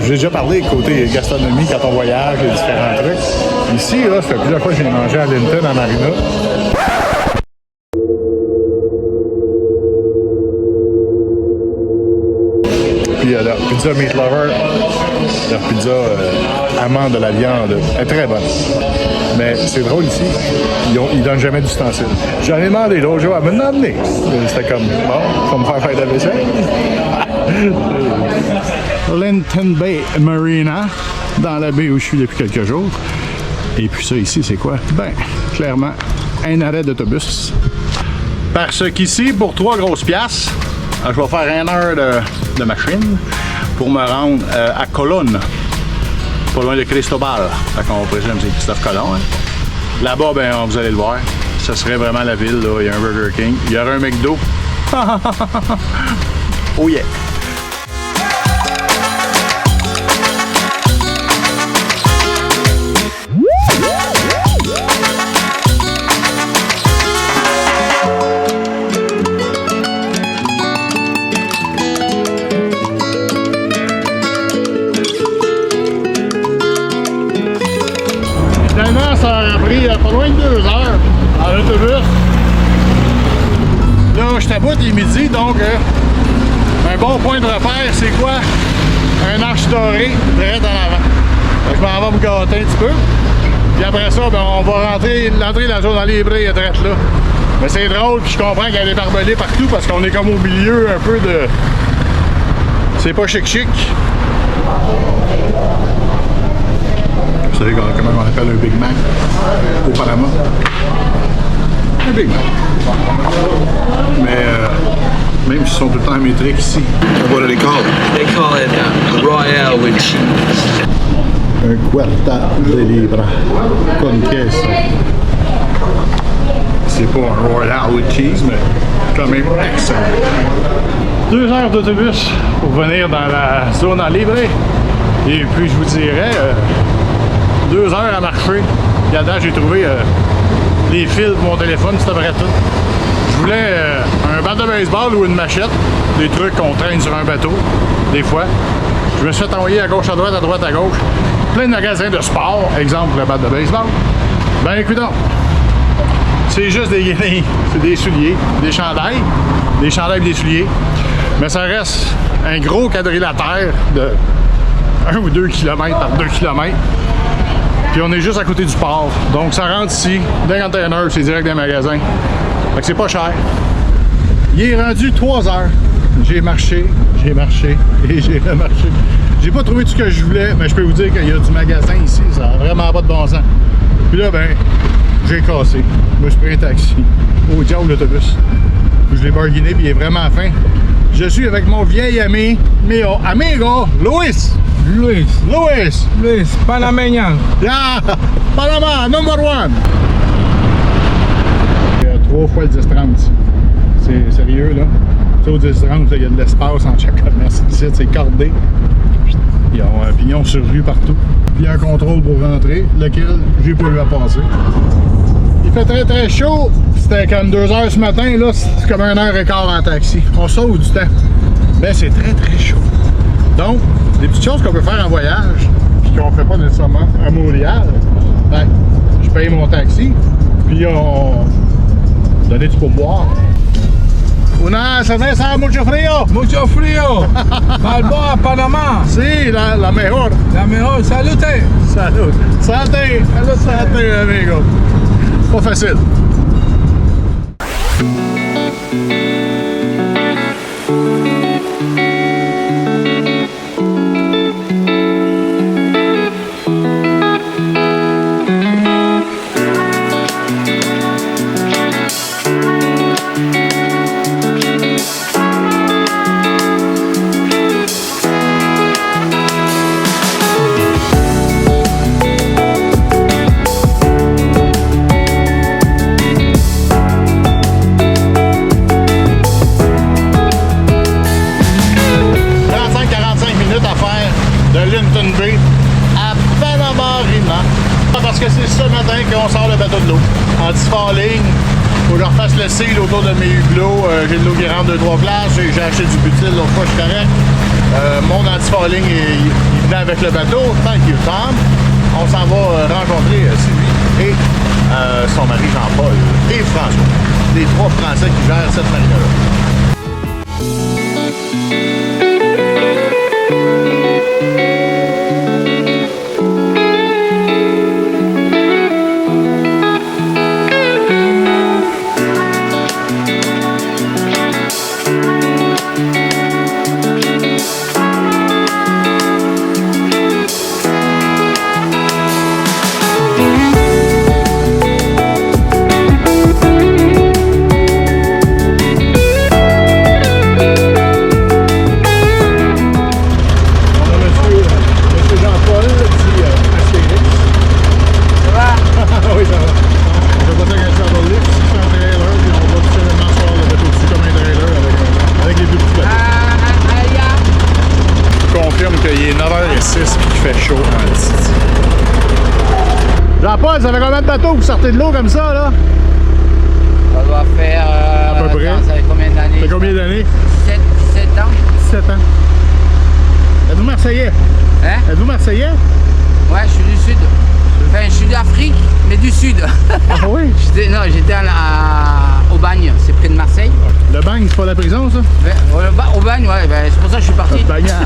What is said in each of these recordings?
J'ai déjà parlé côté gastronomie quand on voyage, les différents trucs. Ici, là, ça fait plusieurs fois que j'ai mangé à Linton en marina. Puis leur pizza Meat Lover, leur pizza amant de la viande, est très bonne. Mais c'est drôle ici, ils donnent jamais d'ustensiles. J'en ai demandé l'autre jour, elle m'a emmené. C'était comme, bon, faut me faire de la vaisselle. Linton Bay Marina, dans la baie où je suis depuis quelques jours. Et puis ça ici, c'est quoi? Ben, clairement, un arrêt d'autobus. Parce qu'ici, pour 3 grosses piastres, je vais faire 1 heure de machine pour me rendre à Colonne, pas loin de Cristobal. Fait qu'on présume que c'est Christophe Colomb. Hein. Là-bas, ben, vous allez le voir, ce serait vraiment la ville. Là. Il y a un Burger King, il y aura un McDo. Oh yeah! Finalement, ça a pris pas loin de 2 heures en autobus. Là, je t'aboute, il est midi, donc un bon point de repère, c'est quoi? Un arche dorée, direct en avant. Je m'en vais me gâter un petit peu. Puis après ça, ben, on va rentrer, l'entrée de la zone libre est direct là. Mais c'est drôle, puis je comprends qu'il y a des barbelés partout parce qu'on est comme au milieu un peu de... C'est pas chic-chic. Vous savez comment on appelle un Big Mac au Panama? Un Big Mac. Mais même s'ils sont tout le temps métriques ici. What do they call it? They call it a Royale with cheese. Un quarta de libra con queso. C'est pas un Royale with cheese, mais quand même excellent. 2 heures d'autobus pour venir dans la zone en libre. Et puis je vous dirais 2 heures à marcher. Puis là-dedans, j'ai trouvé les fils de mon téléphone, c'était vrai tout. Je voulais un bat de baseball ou une machette, des trucs qu'on traîne sur un bateau, des fois. Je me suis fait envoyer à gauche, à droite, à gauche. Plein de magasins de sport, exemple le bat de baseball. Ben écoutons, c'est juste c'est des souliers, des chandails et des souliers. Mais ça reste un gros quadrilatère de 1 ou 2 km par 2 km. Puis on est juste à côté du port. Donc ça rentre ici, d'un container, c'est direct des magasins. Fait que c'est pas cher. Il est rendu 3 heures. J'ai marché et j'ai remarché. J'ai pas trouvé tout ce que je voulais, mais je peux vous dire qu'il y a du magasin ici, ça n'a vraiment pas de bon sens. Puis là, ben, j'ai cassé. Je me suis pris un taxi au diable l'autobus. Je l'ai barguiné, puis il est vraiment fin. Je suis avec mon vieil ami, mio amigo, Luis, Panameñan. Yeah, Panama, number 1. 3 fois le 10-30 ici. C'est sérieux, là. Tu sais, au 10-30, il y a de l'espace en chaque commerce. Ici, c'est cordé. Ils ont un pignon sur rue partout. Puis il y a un contrôle pour rentrer, lequel j'ai pas eu à passer. Il fait très très chaud. C'était comme 2 heures ce matin, là, c'est comme 1h15 en taxi. On sauve du temps. Mais c'est très très chaud. Donc, des petites choses qu'on peut faire en voyage, puis qu'on donner du pourboire. Una cerveza mucho frío. Mucho frío. Balboa, Panama. Sí, la mejor. La mejor. Salute. Salud. Santé. Santé, amigo. Pas facile. Parce que c'est ce matin qu'on sort le bateau de l'eau. Anti-falling, faut que je refasse le seal autour de mes hublots. J'ai de l'eau qui rentre 2-3 places. J'ai acheté du butyl, l'autre fois je suis correct. Mon anti-falling il venait avec le bateau. Thank you, Tom. On s'en va rencontrer Sylvie et son mari Jean-Paul et François. Les 3 Français qui gèrent cette marina-là. Jean-Paul, ça fait combien de bateaux que vous sortez de l'eau comme ça, là? Ça doit faire... à peu près. Ça fait combien d'années? Ça fait combien d'années? 17 ans. 17 ans. Êtes-vous Marseillais? Hein? Êtes-vous Marseillais? Ouais, je suis du sud. Enfin, je suis d'Afrique, mais du sud. Ah oui? J'étais au Bagne, c'est près de Marseille. Le Bagne, c'est pas la prison, ça? Au Bagne, ouais, ben, c'est pour ça que je suis parti. Le Bagnard.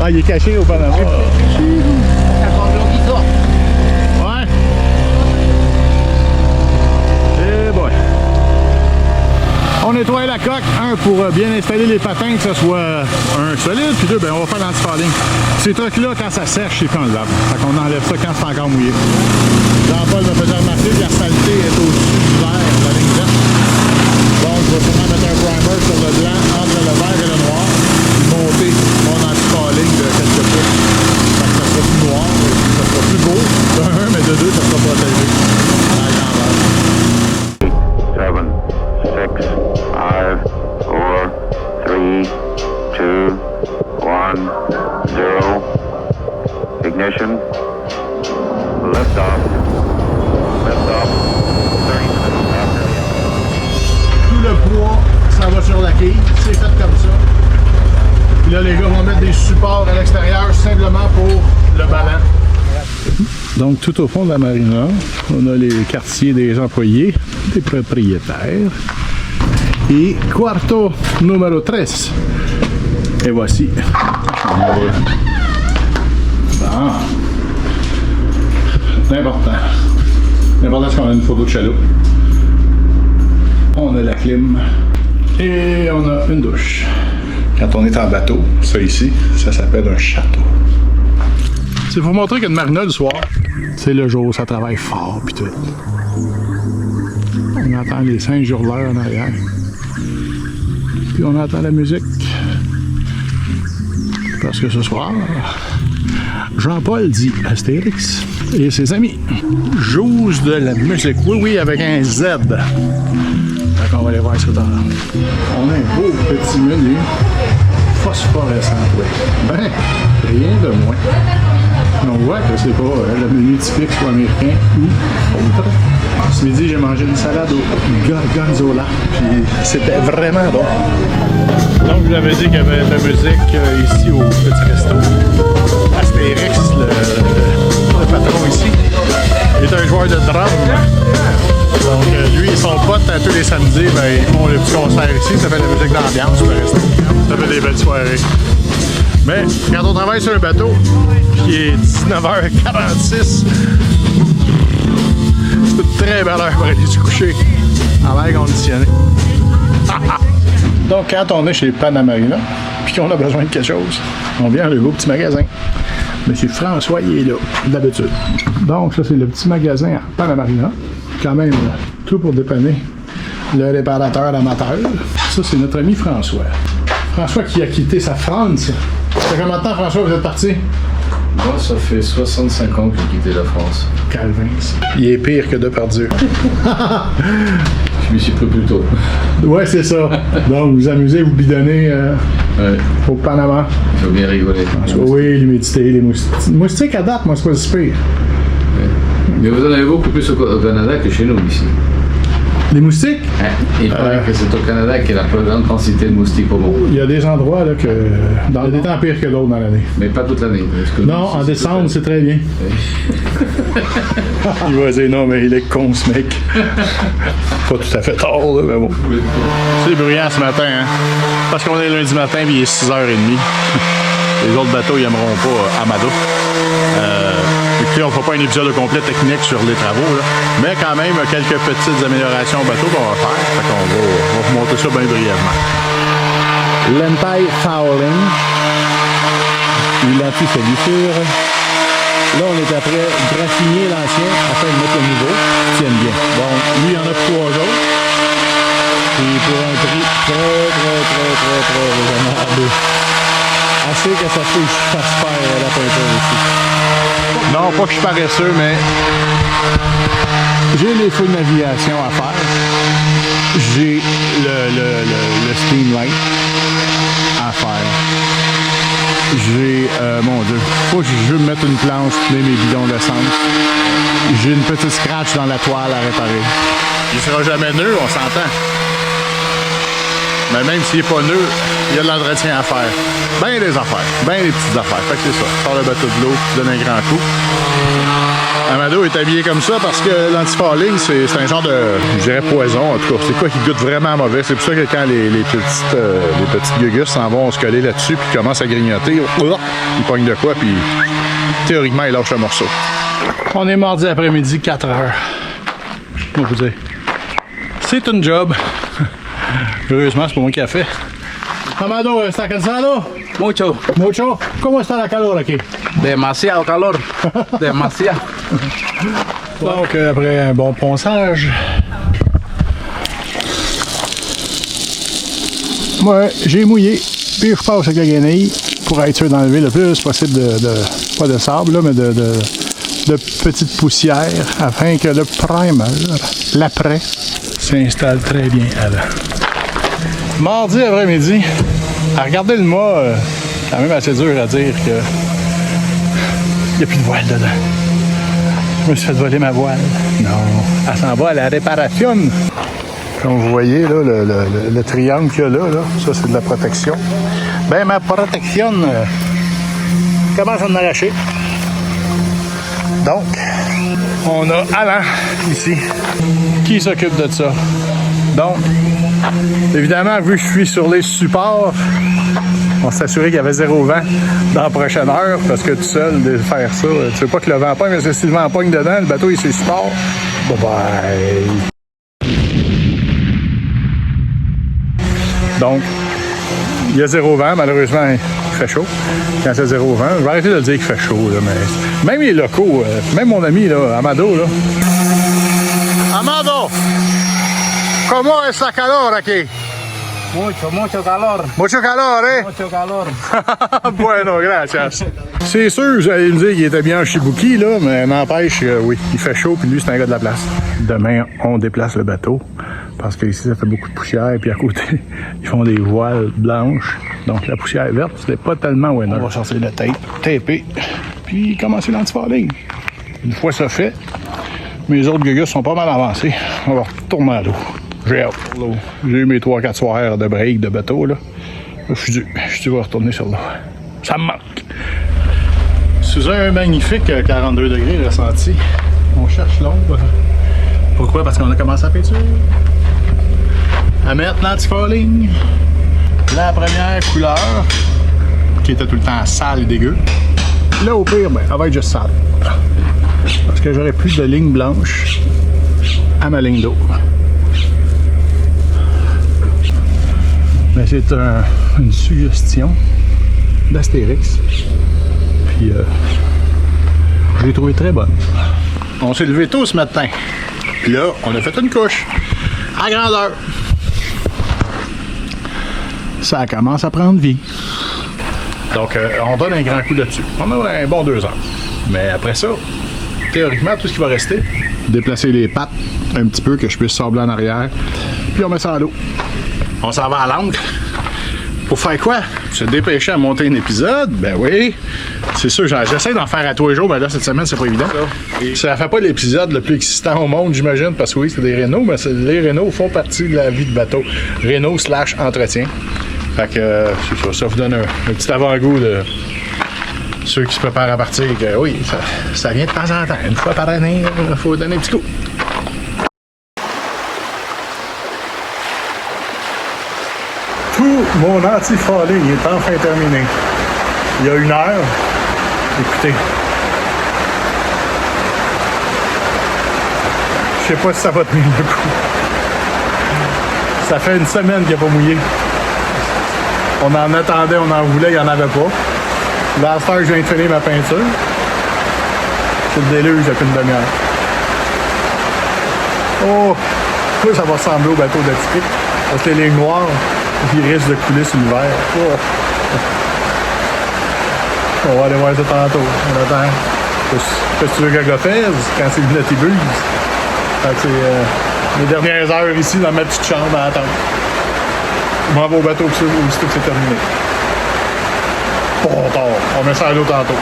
Ah, il est caché au Panama. Ça compte l'eau qui sort. Ouais. Eh boy. On nettoie la coque, un pour bien installer les patins, que ce soit un solide, puis deux, ben on va faire l'anti-falling. Ces trucs-là, quand ça sèche, c'est plus enlevable. Fait qu'on enlève ça quand c'est encore mouillé. Jean-Paul me faisait remarquer que la saleté est au-dessus du vert, la ligne verte. Donc, je vais sûrement mettre un primer sur le blanc, entre le vert et le noir, puis monter mon anti-falling de quelques pouces. Fait que ça sera plus noir, ça sera plus beau, d'un, mais de deux, ça sera protégé. À la grandeur. 7, 6, 5, 4, 3, 2, 1, 0. Ignition. Liftoff. Liftoff. 30 minutes after. Tout le poids, ça va sur la quille. C'est fait comme ça. Puis là, les gars vont mettre des supports à l'extérieur simplement pour le ballon. Donc, tout au fond de la marina, on a les quartiers des employés, des propriétaires. Et quarto numéro 3. Et voici. Bon. L'important. L'important, c'est qu'on a une photo de chaloupe. On a la clim. Et on a une douche. Quand on est en bateau, ça ici, ça s'appelle un château. C'est pour montrer qu'il y a une marina le soir. C'est le jour, ça travaille fort pis tout. On entend les singes hurleurs en arrière. Puis on entend la musique. Parce que ce soir, Jean-Paul dit Astérix et ses amis jouent de la musique. Oui, oui, avec un Z. Fait qu'on va aller voir ça dans là. On a un beau petit menu phosphorescent, oui. Ben, rien de moins. On voit que c'est pas le menu typique soit américain ou autre. Ce midi, j'ai mangé une salade au gorgonzola, puis c'était vraiment bon. Donc, je vous avais dit qu'il y avait de la musique ici au petit resto. Astérix, le patron ici, est un joueur de drum. Donc, lui et son pote tous les samedis, ben, ils font le petit concert ici. Ça fait de la musique d'ambiance, le reste. Ça fait des belles soirées. Mais quand on travaille sur un bateau, qui est 19h46, c'est une très belle heure pour aller se coucher en l'air conditionné. Donc, quand on est chez Panamarina, puis qu'on a besoin de quelque chose, on vient à le beau petit magasin. Monsieur François, il est là, d'habitude. Donc, ça, c'est le petit magasin à Panamarina. Quand même, tout pour dépanner le réparateur amateur. Ça, c'est notre ami François. François qui a quitté sa France. Ça fait combien de temps, François, vous êtes parti? Moi, ça fait 65 ans que j'ai quitté la France. Calvin. Il est pire que Depardieu. Je m'y suis pris plus tôt. Ouais, c'est ça. Donc, vous amusez, vous bidonnez Ouais. au Panama. Il faut bien rigoler. Oui, l'humidité, les moustiques. Les moustiques à date, moi, c'est pas si pire. Ouais. Mais vous en avez beaucoup plus au Canada que chez nous, ici. Les moustiques? Il paraît que c'est au Canada qu'il y a la plus grande quantité de moustiques au monde. Il y a des endroits là, que dans des temps pires que d'autres dans l'année. Mais pas toute l'année. Non, en décembre, c'est très bien. Il va dire non, mais il est con, ce mec. Pas tout à fait tard, là, mais bon. C'est bruyant ce matin, hein? Parce qu'on est lundi matin, puis il est 6h30. Les autres bateaux, ils aimeront pas Amado. Écoutez, on ne fera pas un épisode complet technique sur les travaux, là. Mais quand même, quelques petites améliorations au bateau qu'on va faire. Fait qu'on va vous montrer ça bien brièvement. L'entaille fouling. L'anti-salissure. Là, on est après graffiner l'ancien afin de mettre le nouveau qui tienne bien. Donc, lui, il y en a 3 autres. Puis pour un prix très raisonnable. Assez que ça fait que je fasse faire la peinture ici. Non, pas que je suis paresseux, mais j'ai les feux de navigation à faire. J'ai le steam light à faire. J'ai, mon Dieu, faut que je veux me mettre une planche, tenir mes bidons d'essence. J'ai une petite scratch dans la toile à réparer. Il sera jamais neuf, on s'entend. Mais même s'il n'est pas neuf, il y a de l'entretien à faire. Ben des affaires, ben des petites affaires. Fait que c'est ça. Tu sors le bateau de l'eau, tu donnes un grand coup. Amado est habillé comme ça parce que l'antifouling, c'est un genre de, je dirais, poison. En tout cas, c'est quoi qui goûte vraiment mauvais. C'est pour ça que quand les petites gugus s'en vont se coller là-dessus puis commencent à grignoter, ils pognent de quoi puis théoriquement, ils lâchent le morceau. On est mardi après-midi, 4h. On va vous dire. C'est une job. Heureusement, c'est pas moi qui a fait. Amado, ¿está cansado? Mucho. Mucho. ¿Cómo está la calor aquí? Demasiado calor. Demasiado. Donc, après un bon ponçage, moi, j'ai mouillé, puis je passe avec la guenille pour être sûr d'enlever le plus possible pas de sable, là, mais de petites poussières afin que le primer, l'après, s'installe très bien avant. Mardi après-midi, à regarder le mât, quand même assez dur à dire que il n'y a plus de voile dedans. Je me suis fait voler ma voile. Non, elle s'en va à la réparation. Comme vous voyez, là, le triangle qu'il y a là, ça c'est de la protection. Ben ma protection commence à en arracher. Donc, on a Alain ici qui s'occupe de ça. Donc, évidemment, vu que je suis sur les supports, on s'est assuré qu'il y avait 0 vent dans la prochaine heure, parce que tout seul, de faire ça, tu veux pas que le vent pogne, parce que si le vent pogne dedans, le bateau il est sur les supports. Bye bye. Donc, il y a 0 vent, malheureusement, il fait chaud. Quand c'est 0 vent, je vais arrêter de le dire qu'il fait chaud, là, mais même les locaux, même mon ami, là, Amado, là. Amado! ¿Cómo es la calor aquí? Mucho calor. Mucho calor, eh? Mucho calor. Bueno, gracias. C'est sûr, vous allez me dire qu'il était bien en Shibuki, là, mais n'empêche, oui, il fait chaud, puis lui, c'est un gars de la place. Demain, on déplace le bateau, parce qu'ici, ça fait beaucoup de poussière, puis à côté, ils font des voiles blanches. Donc, la poussière verte, c'était pas tellement winner. On va sortir le tape, taper, puis commencer l'antifouling. Une fois ça fait, mes autres gugus sont pas mal avancés. On va retourner à l'eau. J'ai hâte pour l'eau. J'ai eu mes 3-4 soirs de break de bateau, là. Je suis dû retourner sur l'eau. Ça me manque. Sous un magnifique 42 degrés ressenti, on cherche l'ombre. Pourquoi? Parce qu'on a commencé à peinture. à mettre l'anti-falling. La première couleur, qui était tout le temps sale et dégueu. Là, au pire, ben, elle va être juste sale. Parce que j'aurai plus de ligne blanche à ma ligne d'eau. Mais c'est une suggestion d'Astérix. Puis, je l'ai trouvé très bonne. On s'est levé tôt ce matin. Puis là, on a fait une couche à grandeur. Ça commence à prendre vie. Donc, on donne un grand coup là-dessus. On a un bon 2 heures. Mais après ça, théoriquement, tout ce qui va rester, déplacer les pattes un petit peu, que je puisse sabler en arrière. Puis on met ça à l'eau. On s'en va à l'angle. Pour faire quoi? Se dépêcher à monter un épisode? Ben oui. C'est sûr, j'essaie d'en faire à tous les jours, mais là, cette semaine, c'est pas évident. Et ça fait pas l'épisode le plus excitant au monde, j'imagine, parce que oui, c'est des rénaux, mais les rénaux font partie de la vie de bateau. Rénaux/entretien. Fait que, c'est ça, ça vous donne un petit avant-goût de ceux qui se préparent à partir, que oui, ça vient de temps en temps. Une fois par année, il faut donner un petit coup. Tout mon anti-falling est enfin terminé. Il y a 1 heure. Écoutez. Je sais pas si ça va tenir le coup. Ça fait 1 semaine qu'il n'a pas mouillé. On en attendait, on en voulait, il n'y en avait pas. Là, à cette heure, je viens de finir ma peinture. C'est le déluge depuis une demi-heure. Oh! Ça va ressembler au bateau d'Atipik. Parce que les lignes noires, ils risquent de couler sur l'hiver. Oh. On va aller voir ça tantôt. On attend. Qu'est-ce que tu veux que je fasse quand c'est le latibuse? Fait que c'est les dernières heures ici dans ma petite chambre à attendre. Je m'en vais au bateau aussitôt que c'est terminé. Pas tard. On met ça à l'eau tantôt.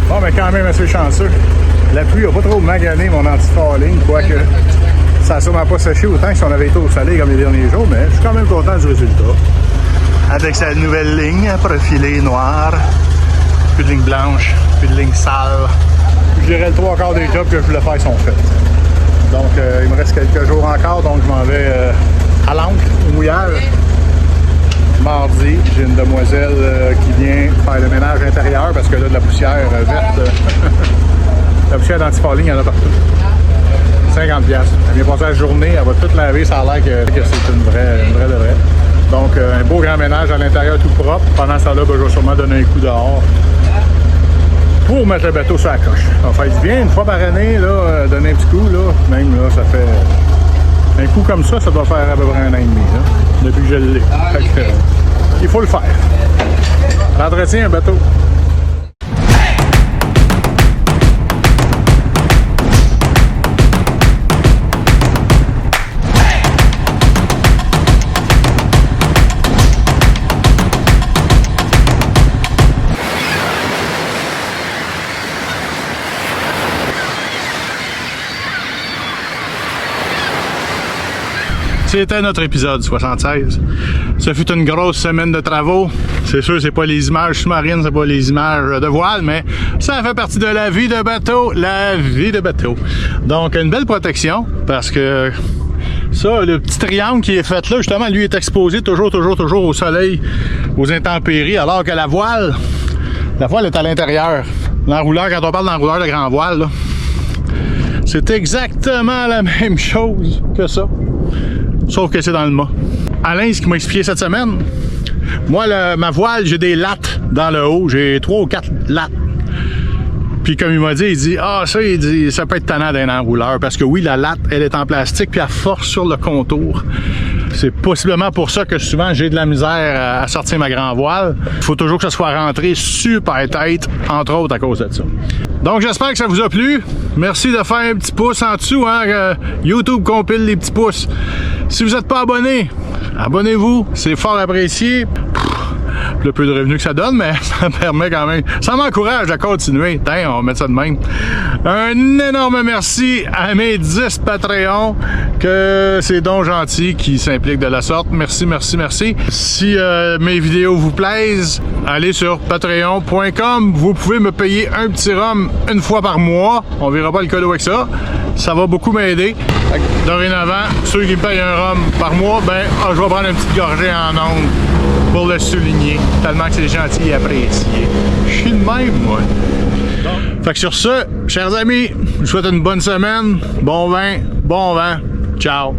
Bon, mais quand même assez chanceux. La pluie n'a pas trop magané mon anti-falling, quoique ça n'a sûrement pas séché autant que si on avait été au soleil comme les derniers jours, mais je suis quand même content du résultat. Avec sa nouvelle ligne profilée noire, plus de ligne blanche, plus de ligne sale. Je dirais le 3/4 des jobs que je voulais faire sont faits. Donc, il me reste quelques jours encore, donc je m'en vais à l'encre, au mouillage. Mardi, j'ai une demoiselle qui vient faire le ménage intérieur parce que là, de la poussière verte, la poussière d'anti-falling, il y en a partout. 50$. Elle vient passer la journée, elle va tout laver, ça a l'air que c'est une vraie de vraie. Donc, un beau grand ménage à l'intérieur tout propre. Pendant ce temps-là, ben, je vais sûrement donner un coup dehors pour mettre le bateau sur la coche. On va faire du bien une fois par année, là, donner un petit coup, là. Même là, ça fait un coup comme ça doit faire à peu près 1 an et demi, là, depuis que je l'ai. Il faut le faire. L'entretien, un bateau. C'était notre épisode 76. Ce fut une grosse semaine de travaux. C'est sûr, c'est pas les images sous-marines, c'est pas les images de voile, mais ça fait partie de la vie de bateau. La vie de bateau. Donc, une belle protection, parce que ça, le petit triangle qui est fait là, justement, lui est exposé toujours au soleil, aux intempéries, alors que la voile est à l'intérieur. L'enrouleur, quand on parle d'enrouleur de grand voile, là, c'est exactement la même chose que ça. Sauf que c'est dans le mât. Alain, ce qu'il m'a expliqué cette semaine, moi, ma voile, j'ai des lattes dans le haut. J'ai 3 ou 4 lattes. Puis comme il m'a dit, il dit, ça peut être tannant d'un enrouleur. Parce que oui, la latte, elle est en plastique, puis elle force sur le contour. C'est possiblement pour ça que souvent, j'ai de la misère à sortir ma grand voile. Il faut toujours que ça soit rentré super tête, entre autres à cause de ça. Donc j'espère que ça vous a plu. Merci de faire un petit pouce en dessous, hein. YouTube compile les petits pouces. Si vous n'êtes pas abonné, abonnez-vous, c'est fort apprécié. Le peu de revenus que ça donne, mais ça me permet quand même, ça m'encourage à continuer. Tiens, on va mettre ça de même. Un énorme merci à mes 10 Patreons, que c'est donc gentil qui s'impliquent de la sorte. Merci, merci, merci. Si mes vidéos vous plaisent, allez sur patreon.com. Vous pouvez me payer un petit rhum une fois par mois. On verra pas le cadeau avec ça. Ça va beaucoup m'aider. Dorénavant, ceux qui me payent un rhum par mois, ben, je vais prendre une petite gorgée en ondes pour le souligner, tellement que c'est gentil et apprécié. Je suis de même, moi. Fait que sur ce, chers amis, je vous souhaite une bonne semaine, bon vin, bon vent, ciao!